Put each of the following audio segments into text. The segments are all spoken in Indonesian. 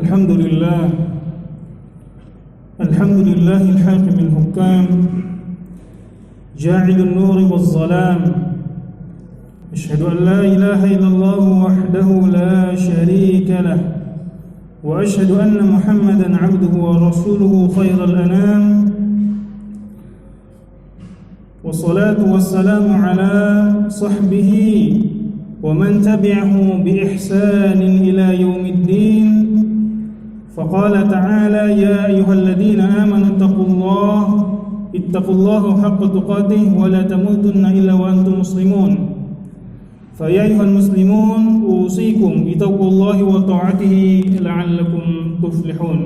الحمد لله الحاكم الحكام جاعل النور والظلام أشهد أن لا إله إلا الله وحده لا شريك له وأشهد أن محمدا عبده ورسوله خير الأنام والصلاة والسلام على صحبه ومن تبعه بإحسان إلى يوم الدين فقال تعالى يا أيها الذين آمنوا اتقوا الله حق تقاته ولا تموتن إلا وأنتم مسلمون فيا أيها المسلمون أوصيكم بتقوى الله وطاعته لعلكم تفلحون.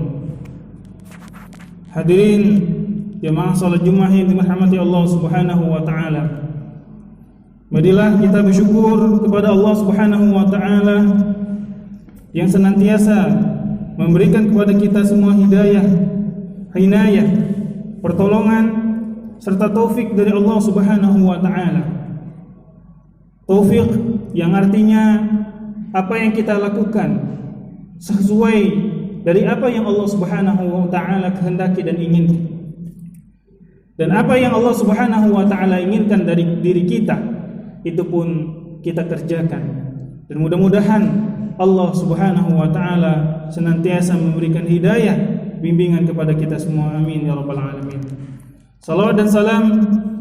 Hadirin jemaah salat Jumat yang dirahmati Allah Subhanahu wa taala. Marilah kita bersyukur kepada Allah Subhanahu wa taala yang senantiasa memberikan kepada kita semua hidayah, hinayah, pertolongan serta taufik dari Allah Subhanahu wa taala. Taufik yang artinya apa yang kita lakukan sesuai dari apa yang Allah Subhanahu wa taala kehendaki dan inginkan. Dan apa yang Allah Subhanahu wa taala inginkan dari diri kita itu pun kita kerjakan. Dan mudah-mudahan Allah Subhanahu wa taala senantiasa memberikan hidayah, bimbingan kepada kita semua. Amin ya rabbal alamin. Salawat dan salam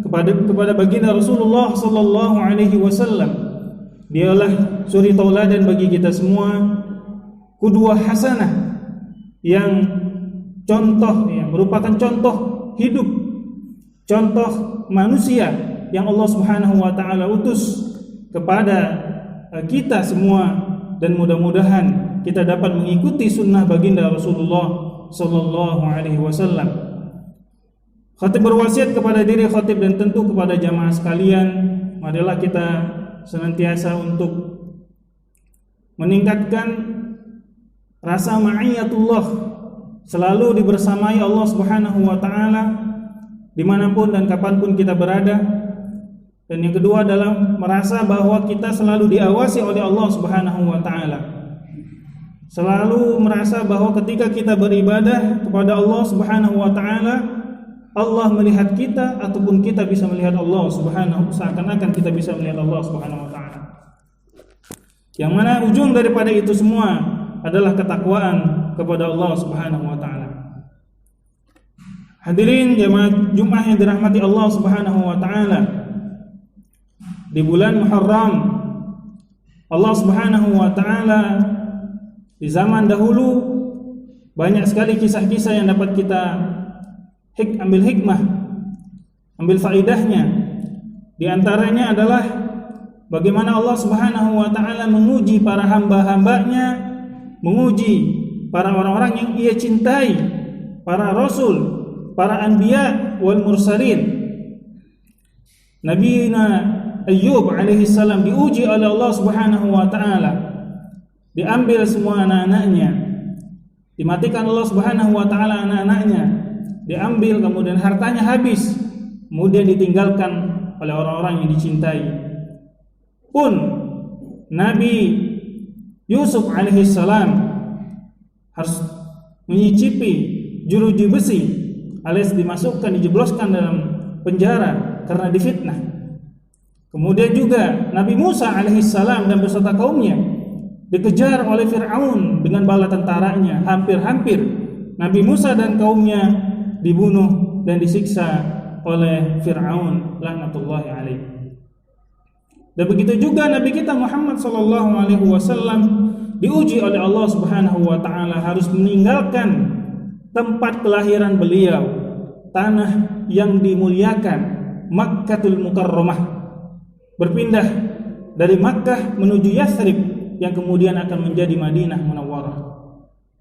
kepada baginda Rasulullah sallallahu alaihi wasallam. Dialah suri tauladan bagi kita semua, qudwah hasanah yang contoh, yang merupakan contoh hidup, contoh manusia yang Allah Subhanahu wa taala utus kepada kita semua, dan mudah-mudahan kita dapat mengikuti sunnah baginda Rasulullah sallallahu alaihi wasallam. Khatib berwasiat kepada diri khatib dan tentu kepada jamaah sekalian, marilah kita senantiasa untuk meningkatkan rasa ma'iyatullah, selalu dibersamai Allah Subhanahu wa taala dimanapun dan kapanpun kita berada. Dan yang kedua adalah merasa bahwa kita selalu diawasi oleh Allah Subhanahu wa taala. Selalu merasa bahwa ketika kita beribadah kepada Allah Subhanahu wa taala, Allah melihat kita ataupun kita bisa melihat Allah Subhanahu, seakan-akan kita bisa melihat Allah Subhanahu wa taala. Yang mana ujung daripada itu semua adalah ketakwaan kepada Allah Subhanahu wa taala. Hadirin jemaah Jumat yang dirahmati Allah Subhanahu wa taala. Di bulan Muharram, Allah Subhanahu wa taala di zaman dahulu banyak sekali kisah-kisah yang dapat kita ambil hikmah, ambil faedahnya. Di antaranya adalah bagaimana Allah Subhanahu wa taala menguji para hamba-hambanya, menguji para orang-orang yang Ia cintai, para rasul, para anbiya wal mursalin. Nabi Ayyub alaihi salam diuji oleh Allah Subhanahu wa taala. Diambil semua anak-anaknya, dimatikan Allah Subhanahu wa taala anak-anaknya, diambil, kemudian hartanya habis, kemudian ditinggalkan oleh orang-orang yang dicintai. Pun Nabi Yusuf alaihi salam harus menyicipi jeruji besi, alias dimasukkan, dijebloskan dalam penjara karena difitnah. Kemudian juga Nabi Musa alaihissalam dan beserta kaumnya dikejar oleh Fir'aun dengan bala tentaranya. Hampir-hampir Nabi Musa dan kaumnya dibunuh dan disiksa oleh Fir'aun laknatullahi alaihi. Dan begitu juga Nabi kita Muhammad sallallahu alaihi wasallam diuji oleh Allah Subhanahu wa taala, harus meninggalkan tempat kelahiran beliau, tanah yang dimuliakan, Makkatul Mukarramah, berpindah dari Makkah menuju Yathrib yang kemudian akan menjadi Madinah Munawwarah.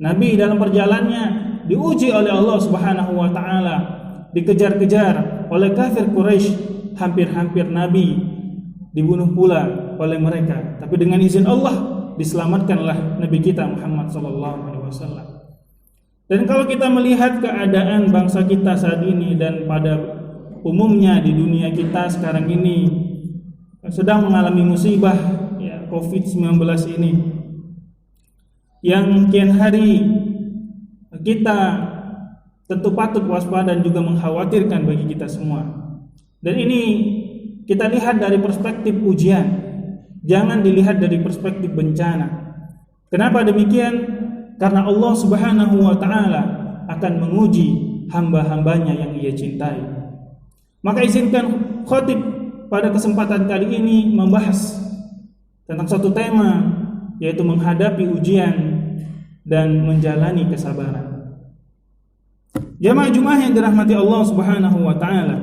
Nabi dalam perjalanannya diuji oleh Allah Subhanahu wa taala, dikejar-kejar oleh kafir Quraisy, hampir-hampir Nabi dibunuh pula oleh mereka. Tapi dengan izin Allah diselamatkanlah Nabi kita Muhammad sallallahu alaihi wasallam. Dan kalau kita melihat keadaan bangsa kita saat ini dan pada umumnya di dunia kita sekarang ini sedang mengalami musibah COVID-19 ini, yang kian hari kita tentu patut waspada dan juga mengkhawatirkan bagi kita semua. Dan ini kita lihat dari perspektif ujian, jangan dilihat dari perspektif bencana. Kenapa demikian? Karena Allah Subhanahu wa ta'ala akan menguji hamba-hambanya yang Ia cintai. Maka izinkan khotib pada kesempatan kali ini membahas tentang satu tema, yaitu menghadapi ujian dan menjalani kesabaran. Jamaah yang dirahmati Allah Subhanahu wa ta'ala,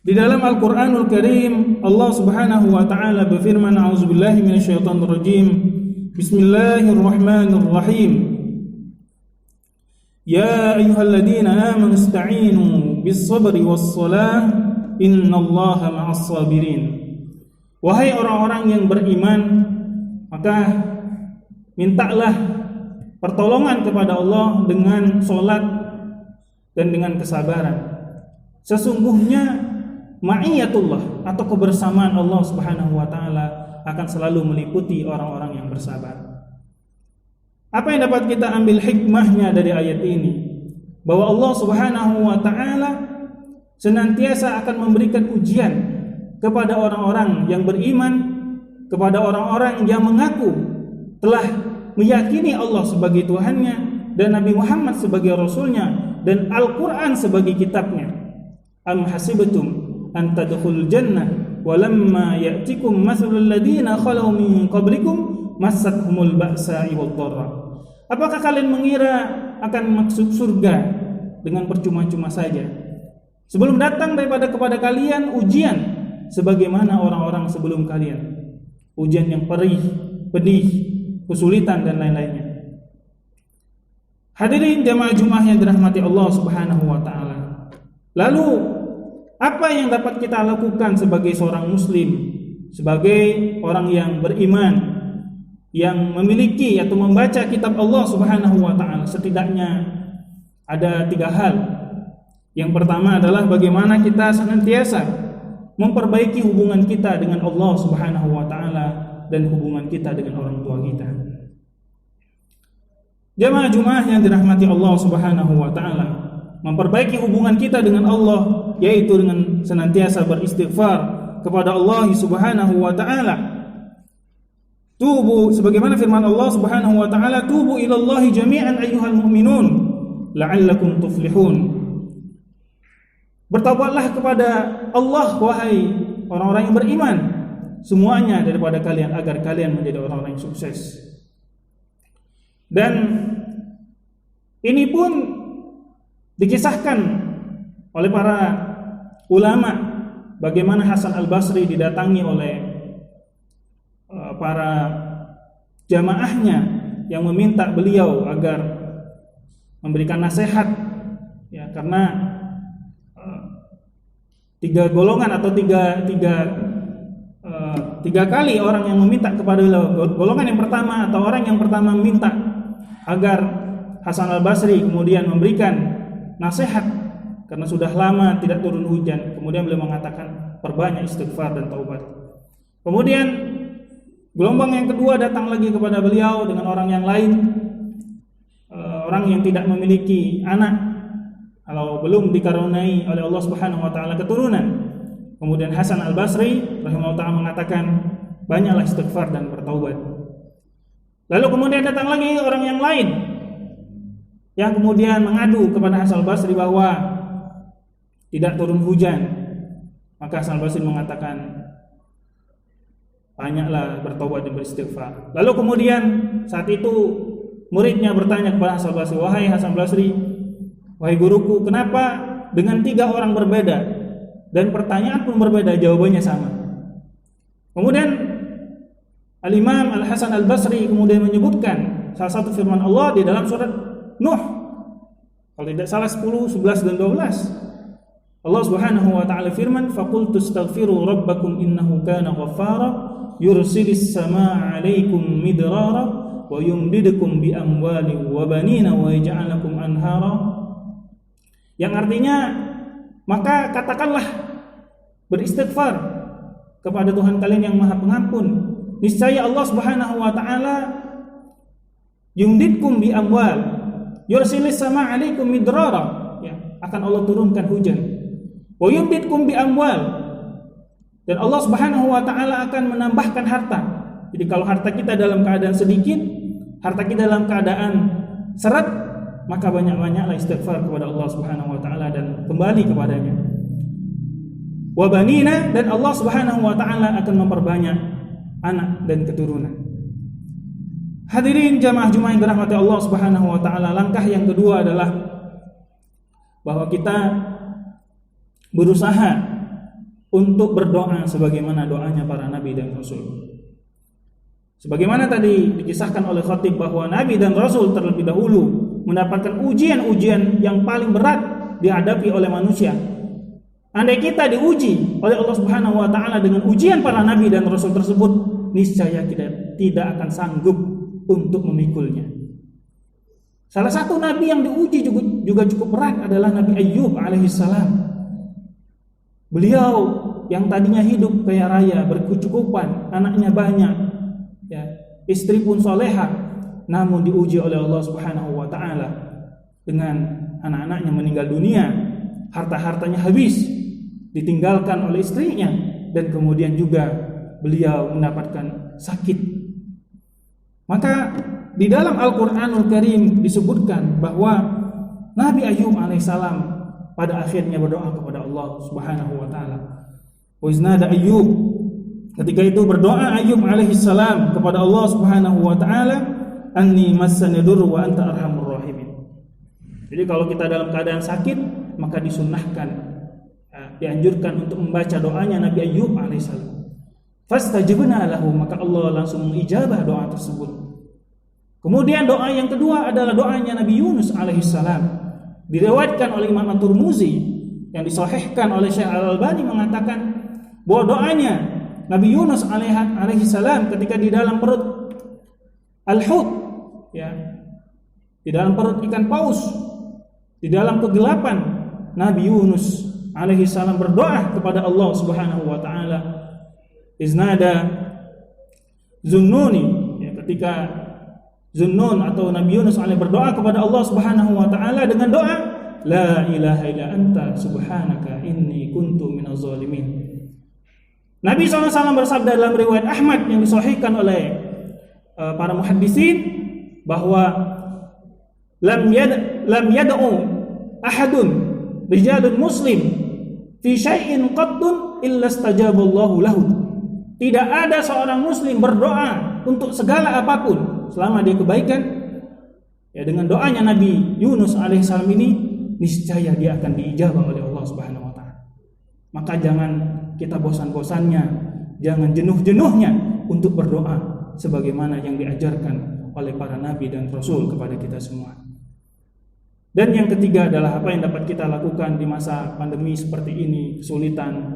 di dalam Al-Qur'anul Karim Allah Subhanahu wa ta'ala berfirman, a'udzubillahi minasyaitonir rajim, bismillahirrahmanirrahim, ya ayyuhalladzina amanu ista'inu bis-sabri was-salah innallaha ma'as sabirin. Wahai orang-orang yang beriman, maka mintalah pertolongan kepada Allah dengan sholat dan dengan kesabaran. Sesungguhnya ma'iyatullah atau kebersamaan Allah Subhanahu wa ta'ala akan selalu meliputi orang-orang yang bersabar. Apa yang dapat kita ambil hikmahnya dari ayat ini? Bahwa Allah Subhanahu wa ta'ala senantiasa akan memberikan ujian kepada orang-orang yang beriman, kepada orang-orang yang mengaku telah meyakini Allah sebagai Tuhannya dan Nabi Muhammad sebagai Rasulnya dan Al-Quran sebagai kitabnya. Am hasibtum an tadkhulul jannah walamma ya'tikum mathalul ladzina khalau min qablikum massathumul ba'sa wad dharra. Apakah kalian mengira akan masuk surga dengan percuma-cuma saja? Sebelum datang kepada kalian ujian sebagaimana orang-orang sebelum kalian, ujian yang perih, pedih, kesulitan dan lain-lainnya. Hadirin jamaah Jumat yang dirahmati Allah Subhanahu wa ta'ala. Lalu apa yang dapat kita lakukan sebagai seorang muslim, sebagai orang yang beriman, yang memiliki atau membaca kitab Allah Subhanahu wa ta'ala? Setidaknya ada 3 hal. Yang pertama adalah bagaimana kita senantiasa memperbaiki hubungan kita dengan Allah Subhanahu wa ta'ala dan hubungan kita dengan orang tua kita. Jamaah Jumat yang dirahmati Allah Subhanahu wa ta'ala, memperbaiki hubungan kita dengan Allah yaitu dengan senantiasa beristighfar kepada Allah Subhanahu wa ta'ala. Tubu, sebagaimana firman Allah Subhanahu wa ta'ala, tubu ilallahi jami'an ayyuhal mu'minun la'allakum tuflihun. Bertaubatlah kepada Allah wahai orang-orang yang beriman, semuanya daripada kalian, agar kalian menjadi orang-orang yang sukses. Dan ini pun dikisahkan oleh para ulama bagaimana Hasan Al-Basri didatangi oleh para jamaahnya yang meminta beliau agar memberikan nasihat, ya, karena 3 golongan atau tiga kali orang yang meminta kepada beliau. Golongan yang pertama atau orang yang pertama meminta agar Hasan Al-Basri kemudian memberikan nasihat karena sudah lama tidak turun hujan. Kemudian beliau mengatakan perbanyak istighfar dan taubat. Kemudian gelombang yang kedua datang lagi kepada beliau dengan orang yang lain, orang yang tidak memiliki anak, kalau belum dikaruniai oleh Allah Subhanahu wa ta'ala keturunan. Kemudian Hasan Al-Basri rahimahullah ta'ala mengatakan banyaklah istighfar dan bertaubat. Lalu kemudian datang lagi orang yang lain yang kemudian mengadu kepada Hasan Al-Basri bahwa tidak turun hujan. Maka Hasan Al-Basri mengatakan banyaklah bertaubat dan beristighfar. Lalu kemudian saat itu muridnya bertanya kepada Hasan Al-Basri, wahai Hasan Al-Basri, wahai guruku, kenapa dengan 3 orang berbeda dan pertanyaan pun berbeda, jawabannya sama? Kemudian Al-Imam Al-Hasan Al-Basri kemudian menyebutkan salah satu firman Allah di dalam surat Nuh, kalau tidak salah 10, 11 dan 12. Allah Subhanahu wa ta'ala firman, faqultu astaghfiru rabbakum innahu kana ghaffara yursilis samaa'a 'alaikum midrara wa yumdidukum bi amwalin wa banina wa yaj'al lakum anhara. Yang artinya, maka katakanlah beristighfar kepada Tuhan kalian yang Maha Pengampun. Niscaya Allah Subhanahu wa ta'ala yumditkum bi amwal, yursilis sama alaikum midrara, ya, akan Allah turunkan hujan. Wa yumditkum bi amwal, dan Allah Subhanahu wa taala akan menambahkan harta. Jadi kalau harta kita dalam keadaan sedikit, harta kita dalam keadaan seret, maka banyak-banyaklah istighfar kepada Allah Subhanahu wa taala dan kembali kepadanya. Wa banina, dan Allah Subhanahu wa taala akan memperbanyak anak dan keturunan. Hadirin jamaah Jumat yang dirahmati Allah Subhanahu wa taala, langkah yang kedua adalah bahwa kita berusaha untuk berdoa sebagaimana doanya para nabi dan rasul. Sebagaimana tadi dikisahkan oleh khatib bahwa nabi dan rasul terlebih dahulu mendapatkan ujian-ujian yang paling berat dihadapi oleh manusia. Andai kita diuji oleh Allah Subhanahu wa taala dengan ujian para nabi dan rasul tersebut, niscaya kita tidak akan sanggup untuk memikulnya. Salah satu nabi yang diuji juga cukup berat adalah Nabi Ayyub alaihissalam. Beliau yang tadinya hidup kaya raya, berkecukupan, anaknya banyak, ya, istri pun soleha, namun diuji oleh Allah Subhanahu wa taala dengan anak-anaknya meninggal dunia, harta-hartanya habis, ditinggalkan oleh istrinya, dan kemudian juga beliau mendapatkan sakit. Maka di dalam Al-Qur'anul Karim disebutkan bahwa Nabi Ayyub alaihissalam pada akhirnya berdoa kepada Allah Subhanahu wa taala. Wa iznada Ayyub, ketika itu berdoa Ayyub alaihissalam kepada Allah Subhanahu wa taala, anni massani dur wa anta arhamur rahimin. Jadi kalau kita dalam keadaan sakit, maka disunnahkan, dianjurkan untuk membaca doanya Nabi Ayyub alaihissalam. Fastajabna lahu, maka Allah langsung mengijabah doa tersebut. Kemudian doa yang kedua adalah doanya Nabi Yunus alaihissalam. Diriwayatkan oleh Imam At-Tirmizi yang disahihkan oleh Syekh Al-Albani mengatakan bahwa doanya Nabi Yunus alaihissalam ketika di dalam perut al-hut, ya, di dalam perut ikan paus, di dalam kegelapan, Nabi Yunus alaihissalam berdoa kepada Allah Subhanahu wa taala. Iznada Zunnuni, ya, ketika Zunnun atau Nabi Yunus alaihi berdoa kepada Allah Subhanahu wa taala dengan doa la ilaha illa anta subhanaka inni kuntu minaz zalimin. Nabi SAW bersabda dalam riwayat Ahmad yang disahihkan oleh para muhaddisin bahwa lam yad'u ahadun rijalun muslim fi syai'in qattun illa istajaballahu lahu. Tidak ada seorang muslim berdoa untuk segala apapun selama dia kebaikan, ya, dengan doanya Nabi Yunus alaihissalam ini, niscaya dia akan diijabah oleh Allah Subhanahu wa taala. Maka jangan kita bosan-bosannya, jangan jenuh-jenuhnya untuk berdoa sebagaimana yang diajarkan oleh para nabi dan rasul kepada kita semua. Dan yang ketiga adalah apa yang dapat kita lakukan di masa pandemi seperti ini, kesulitan,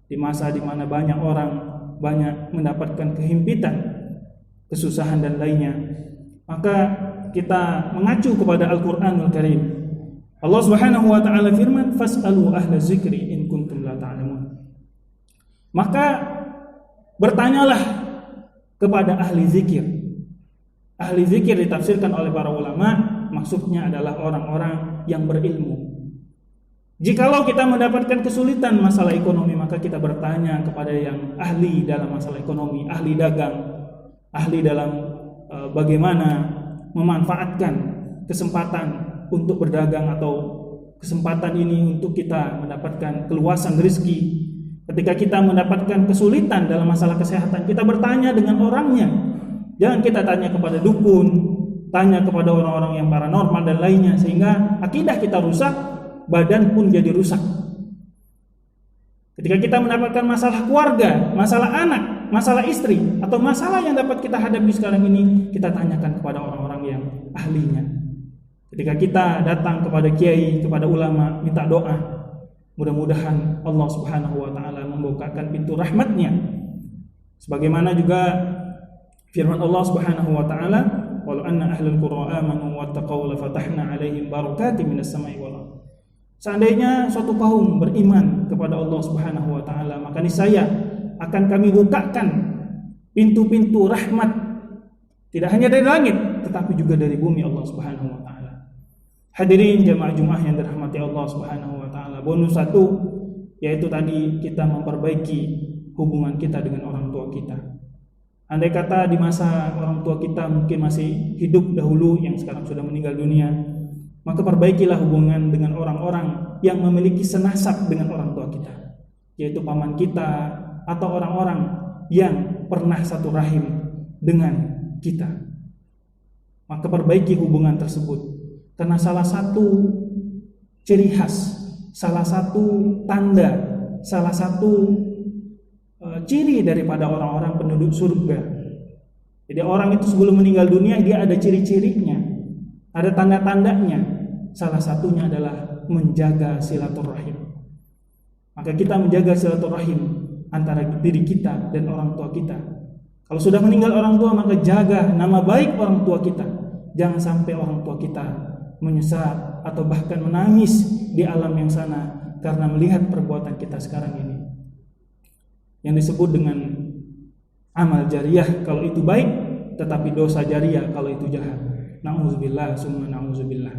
di masa di mana banyak orang banyak mendapatkan kehimpitan, kesusahan dan lainnya. Maka kita mengacu kepada Al-Qur'anul Karim. Allah Subhanahu wa taala firman, "Fas'alu ahla dzikri in kuntum la ta'lamun." Maka bertanyalah kepada ahli zikir. Ahli zikir ditafsirkan oleh para ulama, maksudnya adalah orang-orang yang berilmu. Jikalau kita mendapatkan kesulitan masalah ekonomi, maka kita bertanya kepada yang ahli dalam masalah ekonomi, ahli dagang, ahli dalam bagaimana memanfaatkan kesempatan untuk berdagang atau kesempatan ini untuk kita mendapatkan keluasan rezeki. Ketika kita mendapatkan kesulitan dalam masalah kesehatan, kita bertanya dengan orangnya. Jangan kita tanya kepada dukun, tanya kepada orang-orang yang paranormal dan lainnya, sehingga akidah kita rusak, badan pun jadi rusak. Ketika kita mendapatkan masalah keluarga, masalah anak, masalah istri, atau masalah yang dapat kita hadapi sekarang ini, kita tanyakan kepada orang-orang yang ahlinya. Ketika kita datang kepada kiai, kepada ulama, minta doa, mudah-mudahan Allah Subhanahu wa taala membukakan pintu rahmatnya. Sebagaimana juga firman Allah Subhanahu wa taala, "Walau anna ahlul qura amanu wattaqaw la fatahna 'alaihim barakatin minas sama'i wal ardh." Seandainya suatu kaum beriman kepada Allah Subhanahu wa taala, maka niscaya akan kami bukakan pintu-pintu rahmat, tidak hanya dari langit, tetapi juga dari bumi Allah Subhanahu wa taala. Hadirin jamaah Jumat yang dirahmati Allah Subhanahu wa taala. Bonus satu yaitu tadi kita memperbaiki hubungan kita dengan orang tua kita. Andai kata di masa orang tua kita mungkin masih hidup dahulu yang sekarang sudah meninggal dunia, maka perbaikilah hubungan dengan orang-orang yang memiliki senasab dengan orang tua kita, yaitu paman kita atau orang-orang yang pernah satu rahim dengan kita. Maka perbaiki hubungan tersebut, karena salah satu ciri khas, salah satu tanda, salah satu ciri daripada orang-orang penduduk surga. Jadi orang itu sebelum meninggal dunia dia ada ciri-cirinya, ada tanda-tandanya. Salah satunya adalah menjaga silaturahim. Maka kita menjaga silaturahim antara diri kita dan orang tua kita. Kalau sudah meninggal orang tua, maka jaga nama baik orang tua kita. Jangan sampai orang tua kita menyesal atau bahkan menangis di alam yang sana karena melihat perbuatan kita sekarang ini, yang disebut dengan amal jariyah kalau itu baik, tetapi dosa jariyah kalau itu jahat. Na'udzubillah summa na'udzubillah.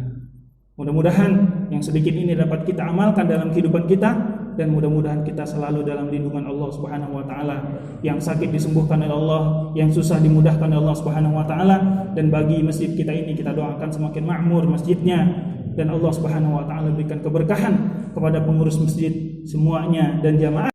Mudah-mudahan yang sedikit ini dapat kita amalkan dalam kehidupan kita, dan mudah-mudahan kita selalu dalam lindungan Allah Subhanahu wa taala. Yang sakit disembuhkan oleh Allah, yang susah dimudahkan oleh Allah Subhanahu wa taala, dan bagi masjid kita ini kita doakan semakin makmur masjidnya, dan Allah Subhanahu wa taala berikan keberkahan kepada pengurus masjid semuanya dan jamaah